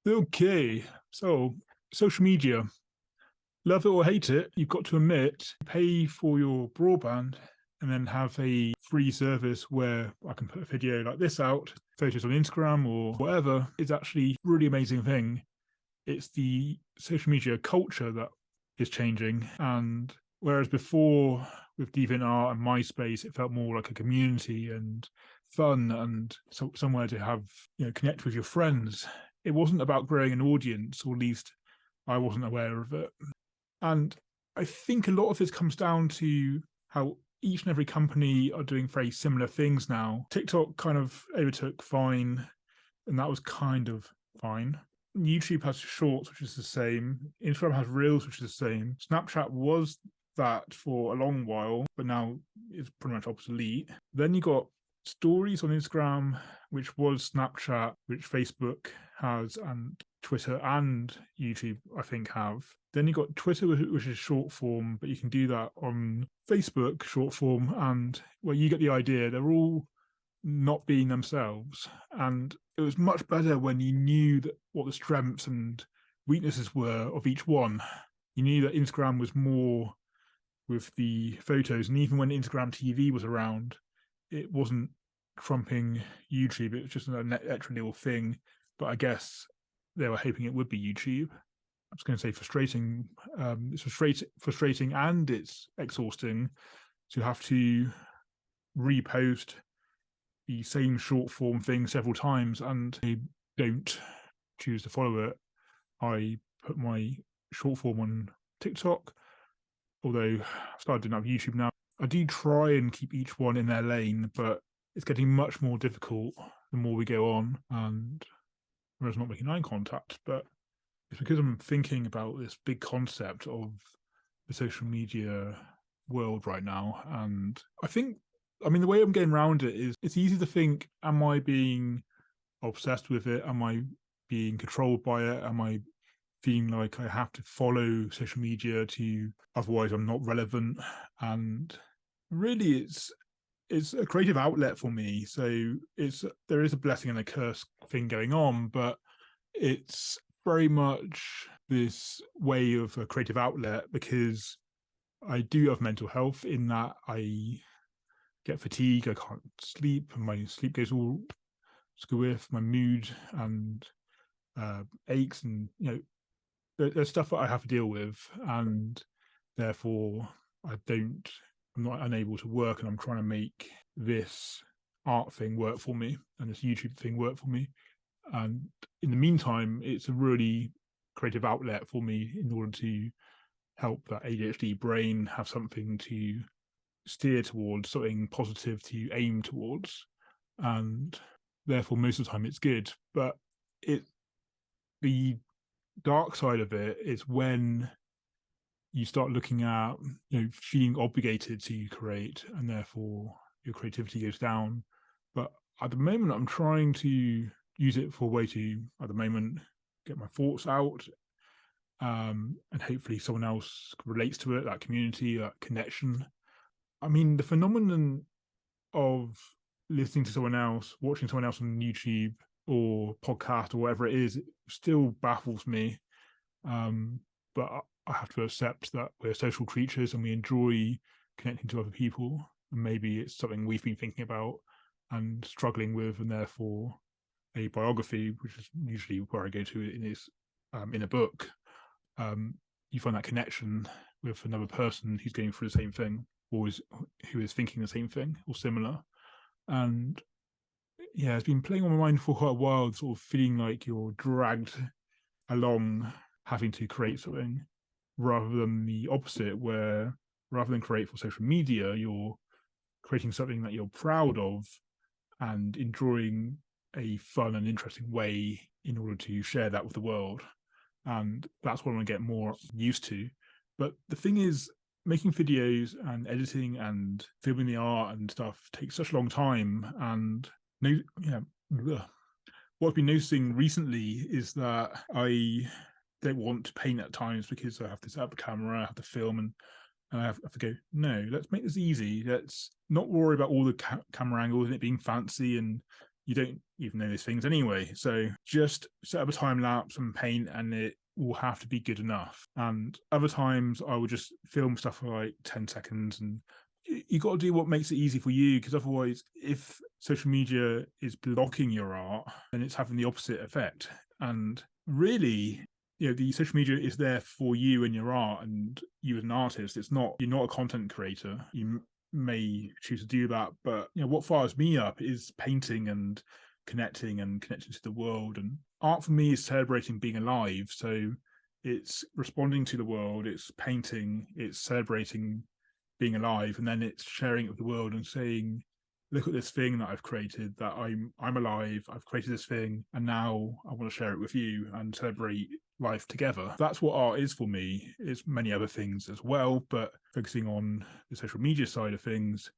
Okay, so social media, love it or hate it, you've got to admit, pay for your broadband and then have a free service where I can put a video like this out, photos on Instagram or whatever, is actually a really amazing thing. It's the social media culture that is changing. And whereas before with DeviantArt and MySpace, it felt more like a community and fun and somewhere to have, connect with your friends. It wasn't about growing an audience, or at least I wasn't aware of it. And I think a lot of this comes down to how each and every company are doing very similar things now. TikTok kind of overtook Vine, and that was kind of fine. YouTube has Shorts, which is the same. Instagram has Reels, which is the same. Snapchat was that for a long while, but now it's pretty much obsolete. Then you got Stories on Instagram, which was Snapchat, which Facebook has, and Twitter and YouTube, I think, have. Then you got Twitter, which is short form, but you can do that on Facebook, short form, and well, you get the idea. They're all not being themselves. And it was much better when you knew what the strengths and weaknesses were of each one. You knew that Instagram was more with the photos, and even when Instagram TV was around, it wasn't trumping YouTube. It was just an extra little thing. But I guess they were hoping it would be YouTube. I was going to say frustrating. It's frustrating and it's exhausting to have to repost the same short form thing several times, and I don't choose to follow it. I put my short form on TikTok, although I've started doing that with YouTube now. I do try and keep each one in their lane, but it's getting much more difficult the more we go on, and whereas not making eye contact, but it's because I'm thinking about this big concept of the social media world right now. And the way I'm getting around it is it's easy to think, am I being obsessed with it? Am I being controlled by it? Am I feeling like I have to follow social media otherwise I'm not relevant? And really it's a creative outlet for me. So there is a blessing and a curse thing going on, but it's very much this way of a creative outlet, because I do have mental health in that I get fatigue, I can't sleep, and my sleep goes all with my mood and aches, and there's stuff that I have to deal with, and therefore I'm not unable to work, and I'm trying to make this art thing work for me and this YouTube thing work for me. And in the meantime, it's a really creative outlet for me in order to help that ADHD brain have something to steer towards, something positive to aim towards. And therefore, most of the time it's good. But the dark side of it is when you start looking at, feeling obligated to create, and therefore your creativity goes down. But at the moment, I'm trying to use it for a way to, at the moment, get my thoughts out, and hopefully someone else relates to it, that community, that connection. I mean, the phenomenon of listening to someone else, watching someone else on YouTube or podcast or whatever it is, it still baffles me. But I have to accept that we're social creatures and we enjoy connecting to other people. And maybe it's something we've been thinking about and struggling with, and therefore a biography, which is usually where I go to in a book, you find that connection with another person who's going through the same thing, or who is thinking the same thing or similar. And yeah, it's been playing on my mind for quite a while, sort of feeling like you're dragged along having to create something, rather than the opposite, where rather than create for social media, you're creating something that you're proud of and enjoying a fun and interesting way in order to share that with the world. And that's what I want to get more used to. But the thing is, making videos and editing and filming the art and stuff takes such a long time. And what I've been noticing recently is that I don't want to paint at times because I have to set up a camera, I have to film, and I have to go, no, let's make this easy. Let's not worry about all the camera angles and it being fancy and you don't even know these things anyway. So just set up a time lapse and paint, and it will have to be good enough. And other times I will just film stuff for like 10 seconds, and you got to do what makes it easy for you, because otherwise, if social media is blocking your art, then it's having the opposite effect. And really, the social media is there for you and your art, and you as an artist. You're not a content creator. You may choose to do that, but what fires me up is painting and connecting to the world. And art for me is celebrating being alive. So it's responding to the world, it's painting, it's celebrating being alive, and then it's sharing it with the world and saying, look at this thing that I've created, that I'm alive, I've created this thing, and now I want to share it with you and celebrate life together. That's what art is for me. It's many other things as well, but focusing on the social media side of things,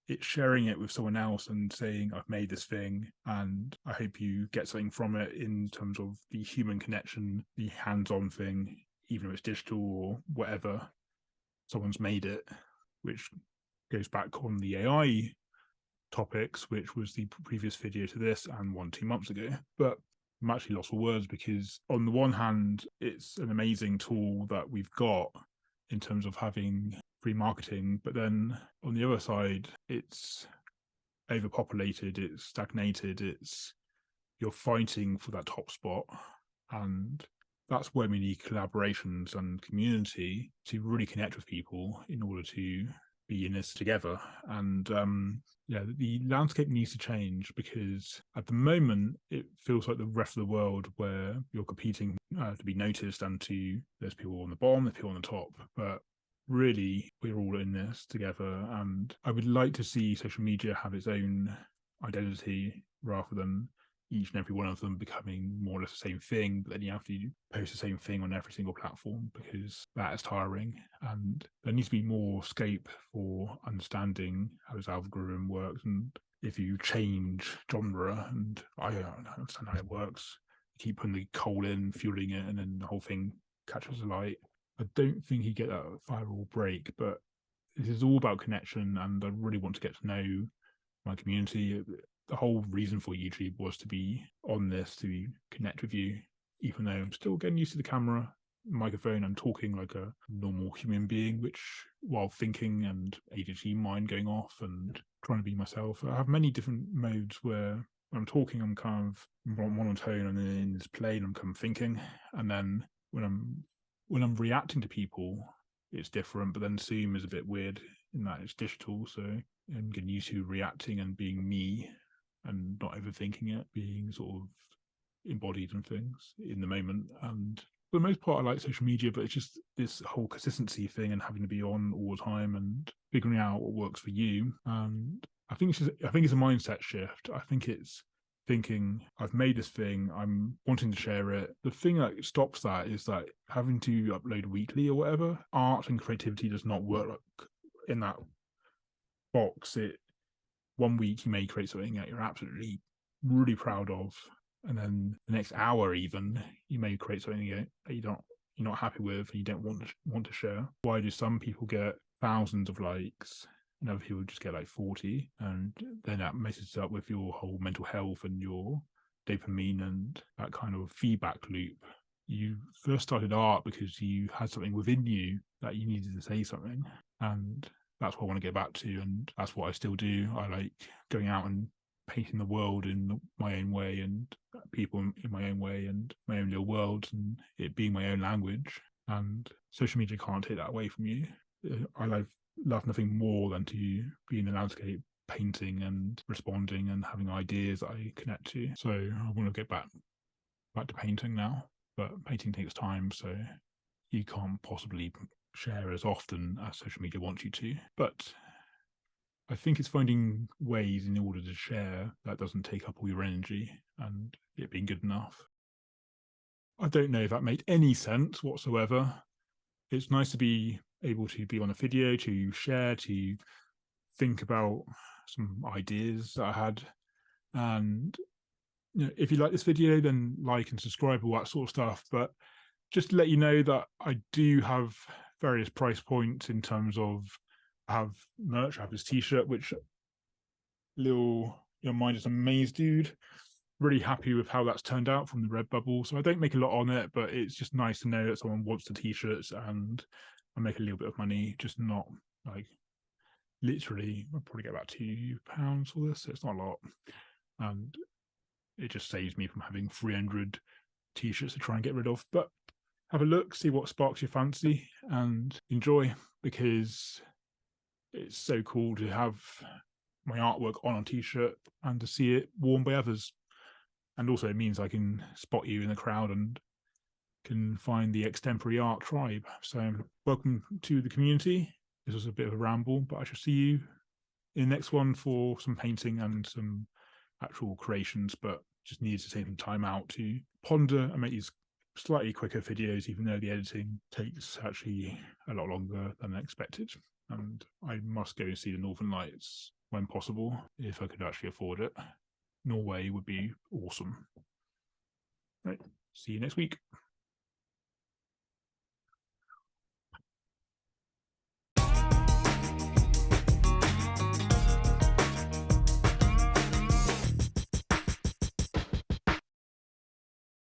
it's sharing it with someone else and saying, I've made this thing and I hope you get something from it, in terms of the human connection, the hands-on thing, even if it's digital or whatever, someone's made it, which goes back on the AI topics, which was the previous video to this and 2 months ago. But I'm actually lost for words, because on the one hand, it's an amazing tool that we've got in terms of having free marketing, but then on the other side, it's overpopulated, it's stagnated, you're fighting for that top spot. And that's where we need collaborations and community to really connect with people in order to be in this together. And the landscape needs to change, because at the moment it feels like the rest of the world, where you're competing to be noticed, and there's people on the bottom, there's people on the top, but really we're all in this together. And I would like to see social media have its own identity, rather than each and every one of them becoming more or less the same thing, but then you have to post the same thing on every single platform, because that is tiring. And there needs to be more scope for understanding how this algorithm works. And if you change genre, and I don't understand how it works, you keep putting the coal in, fueling it, and then the whole thing catches alight, I don't think you get that viral break. But this is all about connection, and I really want to get to know my community. The whole reason for YouTube was to be on this, to connect with you, even though I'm still getting used to the camera, microphone, and talking like a normal human being, which, while thinking and ADHD mind going off and trying to be myself, I have many different modes where when I'm talking, I'm kind of monotone, and then in this plane, I'm kind of thinking. And then when I'm reacting to people, it's different. But then Zoom is a bit weird in that it's digital, so I'm getting used to reacting and being me, and not overthinking it, being sort of embodied and things in the moment. And for the most part, I like social media, but it's just this whole consistency thing, and having to be on all the time, and figuring out what works for you. And I think it's a mindset shift. I think it's thinking, I've made this thing, I'm wanting to share it. The thing that stops that is that having to upload weekly or whatever. Art and creativity does not work like in that box. One week you may create something that you're absolutely really proud of, and then the next hour even you may create something that you're not happy with, and you don't want to share. Why do some people get thousands of likes and other people just get like 40? And then that messes up with your whole mental health and your dopamine and that kind of feedback loop. You first started art because you had something within you that you needed to say something, and that's what I want to get back to, and that's what I still do. I like going out and painting the world in my own way, and people in my own way, and my own little world, and it being my own language. And social media can't take that away from you. I love nothing more than to be in the landscape, painting and responding and having ideas that I connect to. So I want to get back to painting now, but painting takes time, so you can't possibly share as often as social media wants you to. But I think it's finding ways in order to share that doesn't take up all your energy, and it being good enough. I don't know if that made any sense whatsoever. It's nice to be able to be on a video, to share, to think about some ideas that I had. And if you like this video, then like and subscribe, all that sort of stuff. But just to let you know that I do have various price points in terms of, I have merch. I have this t-shirt, which little Mine is a maze dude. Really happy with how that's turned out from the Redbubble. So I don't make a lot on it, but it's just nice to know that someone wants the t-shirts and I make a little bit of money, just not like literally. I'll probably get about £2 for this. So it's not a lot. And it just saves me from having 300 t-shirts to try and get rid of. But have a look, see what sparks your fancy and enjoy, because it's so cool to have my artwork on a t-shirt and to see it worn by others. And also it means I can spot you in the crowd and can find the extemporeart tribe. So welcome to the community. This was a bit of a ramble, but I shall see you in the next one for some painting and some actual creations, but just needed to take some time out to ponder and make these slightly quicker videos, even though the editing takes actually a lot longer than expected. And I must go and see the Northern Lights when possible, if I could actually afford it. Norway would be awesome. Right, see you next week.